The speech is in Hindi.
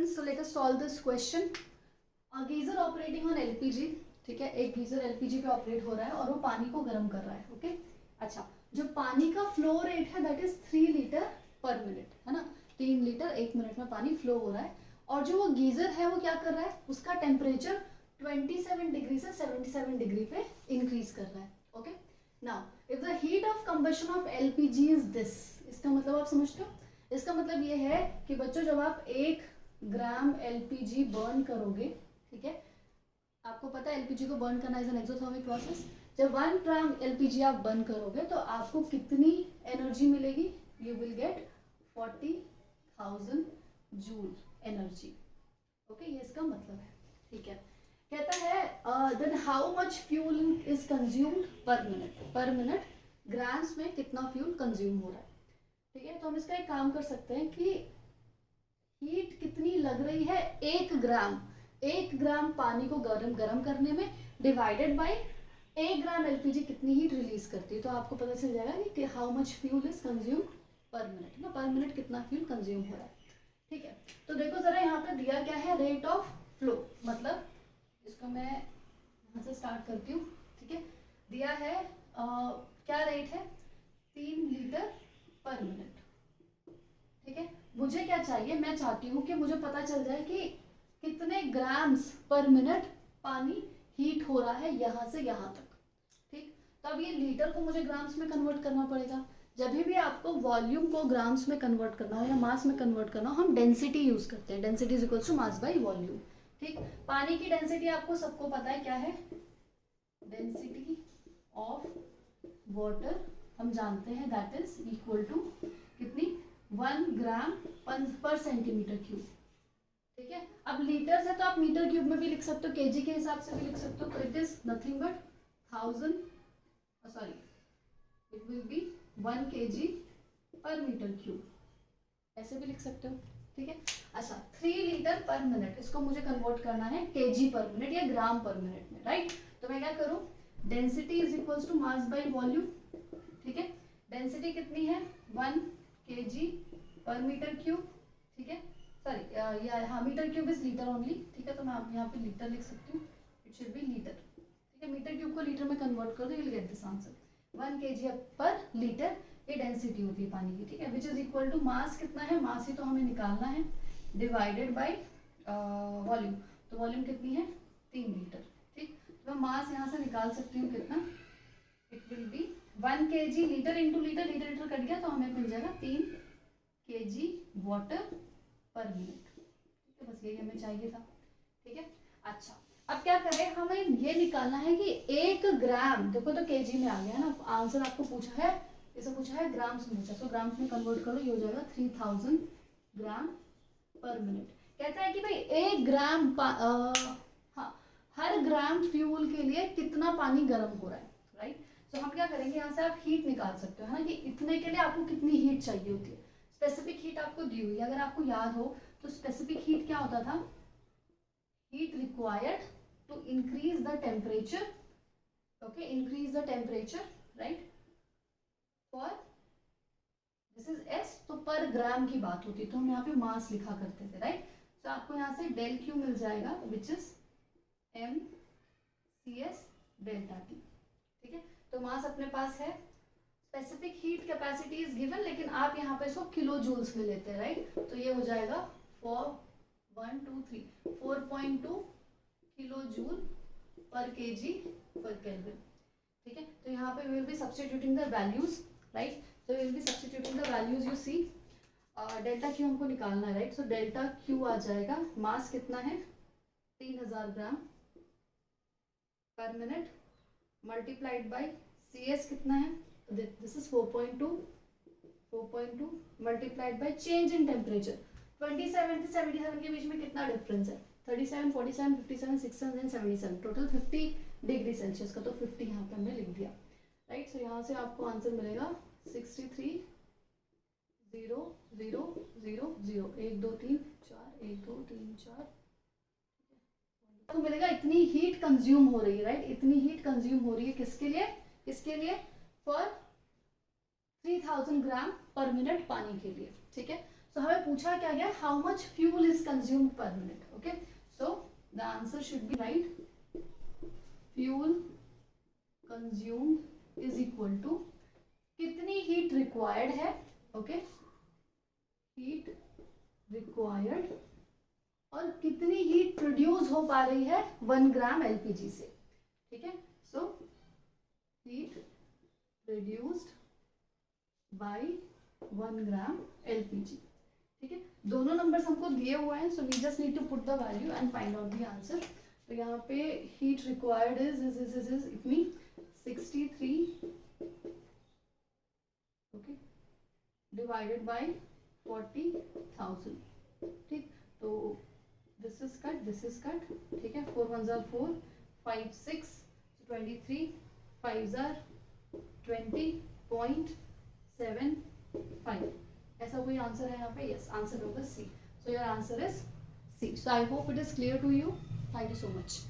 Students, so let us solve this question. A geyser operating on LPG, ठीक है, एक गीजर एलपीजी पे ऑपरेट हो रहा है और वो पानी को गर्म कर रहा है. ओके अच्छा, जो पानी का फ्लो रेट है दैट इज 3 लीटर पर मिनट, है ना. 3 लीटर 1 मिनट में पानी फ्लो हो रहा है. और जो वो गीजर है वो क्या कर रहा है, उसका टेम्परेचर 27 डिग्री से 77 डिग्री पे इंक्रीज कर रहा है. Okay now if the heat of combustion of LPG is this, इसका मतलब आप समझते हो. इसका मतलब ये है कि बच्चों जब आप 1 ग्राम एलपीजी बर्न करोगे, ठीक है, आपको पता है एलपीजी को बर्न करना इज एन एक्सोथर्मिक प्रोसेस. जब 1 ग्राम एलपीजी आप बर्न करोगे तो आपको कितनी एनर्जी मिलेगी, you will get 40,000 joule energy. Okay ये इसका मतलब है. ठीक है, कहता है then how much fuel is consumed per minute. Per minute grams में कितना फ्यूल कंज्यूम हो रहा है. ठीक है, तो हम इसका एक काम कर सकते हैं कि हीट कितनी लग रही है 1 ग्राम पानी को गरम करने में डिवाइडेड बाय 1 ग्राम एलपीजी कितनी हीट रिलीज करती है. तो आपको पता चल जाएगा कि how much fuel is consume पर मिनट, ना पर मिनट कितना फ्यूल कंज्यूम हो रहा है. ठीक है, तो देखो जरा यहाँ पे दिया क्या है, रेट ऑफ फ्लो. मतलब इसको मैं यहाँ से स्टार्ट करती हूँ. ठीक है, दिया है क्या रेट है, 3 लीटर पर मिनट. ठीक है, मुझे क्या चाहिए, मैं चाहती हूँ कि मुझे पता चल जाए कि कितने ग्राम्स पर मिनट पानी हीट हो रहा है यहाँ से यहाँ तक. ठीक, तो अब ये लीटर को मुझे ग्राम्स में कन्वर्ट करना पड़ेगा. जब भी आपको वॉल्यूम को ग्राम्स में कन्वर्ट करना हो या मास में कन्वर्ट करना हो, हम डेंसिटी यूज करते हैं. Density is equals to mass by volume. ठीक, पानी की डेंसिटी आपको सबको पता है क्या है, डेंसिटी ऑफ वाटर हम जानते हैं दैट इज इक्वल टू कितनी, 1 ग्राम पर सेंटीमीटर क्यूब. ठीक है, अब लीटर से तो आप मीटर क्यूब में भी लिख सकते हो, केजी के हिसाब से भी लिख सकते हो. तो it is nothing but 1000, sorry it will be 1 K G पर मीटर क्यूब, ऐसे भी लिख सकते हो. ठीक है, अच्छा 3 लीटर पर मिनट, इसको मुझे कन्वर्ट करना है केजी पर मिनट या ग्राम पर मिनट में. राइट, तो मैं क्या करूं, density is equals to mass by volume. ठीक है, डेंसिटी कितनी है 1 केजी पर मीटर क्यूब. ठीक है, सॉरी हाँ metre cube is litre only. ठीक है, तो मैं यहाँ पे लीटर लिख सकती हूँ, इट शुड बी लीटर. ठीक है, मीटर क्यूब को लीटर में कन्वर्ट कर दो, you will get this answer. 1 K G per litre ये डेंसिटी होती है पानी की. ठीक है, which is equal to mass कितना है, मास ही तो हमें निकालना है, डिवाइडेड बाय वॉल्यूम. तो वॉल्यूम कितनी है 3 लीटर. ठीक, तो मैं मास यहाँ से निकाल सकती हूँ कितना, it will be 1 KG litre into litre, litre litre cut गया तो हमें मिल जाएगा 3 केजी वाटर पर मिनट. ठीक है, बस यही हमें चाहिए था. ठीक है, अच्छा अब क्या करें, हमें ये निकालना है कि 1 ग्राम, देखो तो केजी में आ गया ना, आंसर आपको पूछा है, इसे पूछा है ग्राम्स में पूछा, तो ग्राम्स में कन्वर्ट करो, ये हो जाएगा 3000 ग्राम पर मिनट. कहता है कि भाई 1 ग्राम हाँ हर ग्राम फ्यूल के लिए कितना पानी गर्म हो रहा है. राइट, तो हम क्या करेंगे, यहाँ से आप हीट निकाल सकते हो, है ना, कि इतने के लिए आपको कितनी हीट चाहिए होती है. स्पेसिफिक हीट आपको दी हुई है, अगर आपको याद हो तो स्पेसिफिक हीट क्या होता था, heat required to increase the temperature. Okay, increase the temperature, right, for this is S, तो पर ग्राम की बात होती है, तो हम यहाँ पे मास लिखा करते थे. राइट, तो आपको यहाँ से डेल क्यू मिल जाएगा which is M C S delta T. ठीक है, तो मास अपने पास है, specific heat capacity is given, लेकिन आप यहाँ पे इसको किलो जूल्स में लेते हैं. राइट, तो ये हो जाएगा 4.2 kilo joule per KG per kelvin. ठीक है, तो यहाँ पे we will be substituting the values. Right, so we will be substituting the values you see. Delta Q हमको निकालना है. राइट, सो डेल्टा क्यू आ जाएगा, मास कितना है 3000 gram per minute multiplied by C S कितना है, this is 4.2 multiplied by change in temperature. 27 से 77 के बीच में कितना डिफरेंस है, 37, 47, 57, 67 एंड 77, टोटल 50 डिग्री सेल्सियस का, तो 50 यहाँ पे हमने लिख दिया. राइट, सो यहाँ से आपको आंसर मिलेगा 63,0,0,0,0, 1 2 3 4, 1 2 3 4, तो मिलेगा इतनी हीट कंज्यूम हो रही है. राइट, इतनी हीट कंज्यूम हो रही है किसके लिए, फॉर 3000 ग्राम पर मिनट पानी के लिए. ठीक है, सो हमें पूछा क्या गया, how much fuel is consumed per minute. Okay, so the answer should be right, fuel consumed is equal to कितनी हीट रिक्वायर्ड है. ओके, हीट रिक्वायर्ड और कितनी हीट प्रोड्यूस हो पा रही है 1 ग्राम एलपीजी से. ठीक है, so heat produced by 1 gram LPG. ठीक है, दोनों नंबर्स हमको दिए हुए हैं, so we just need to put the value and find out the answer. तो यहाँ पे हीट रिक्वायर्ड इज इतनी 63, ओके, डिवाइडेड बाय 40,000. ठीक, तो दिस इज कट. ठीक है, 4 1 4, 5 6, 23, 5 20.75. ऐसा कोई आंसर है यहाँ पे? यस, आंसर होगा C. So your answer is C. So I hope it is clear to you. Thank you so much.